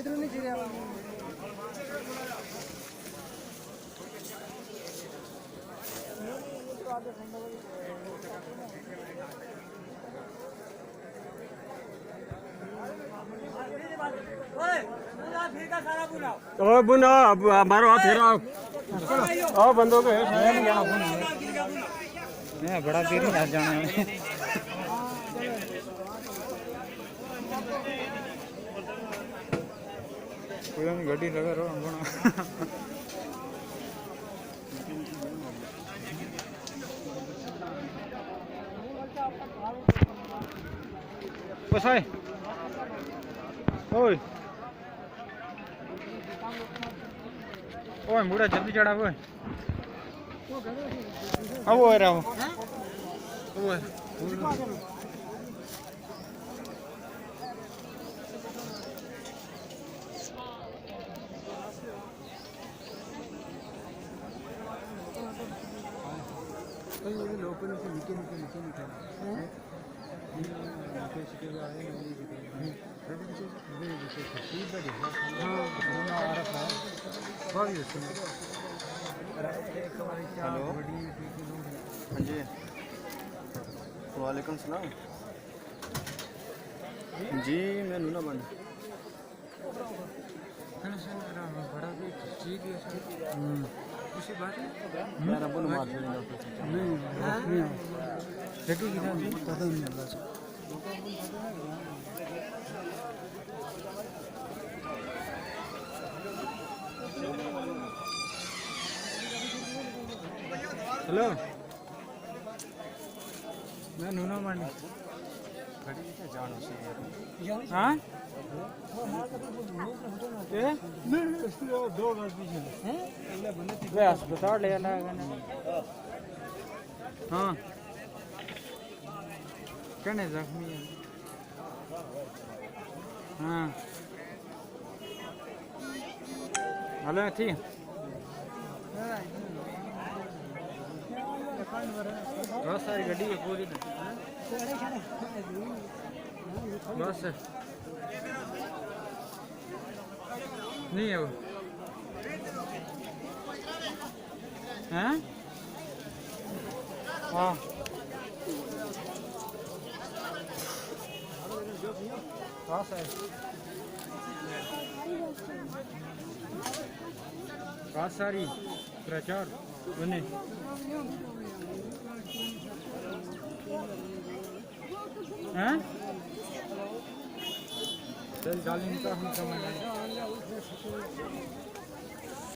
ओ बुना मारो हाथ फेरा आओ बंदों को मैं बड़ा देर नहीं आ जाना है कोई गाड़ी लगा रहा हूँ बस आए ओए ओए मुड़ा जल्दी चढ़ा वो अब वो रहा वो लोगों से नीचे हेलो हाँ जी वालेकुम सलाम जी मैं नूना बंद बड़ा भी ठीक है उसी बात है मैं रब मार नहीं देखिए पता नहीं लगा हेलो मैं नूना मांडी हाँ दो बार पीछे अस्पताल ले जाना हाँ कहने जख्मी है हाँ हेलो ठीक है बहुत सारी गड्डी है पूरी बस नहीं है वो हैं हाँ बस है बहुत सारी प्रचार बने हैं चल डालेंगे तो हम समझ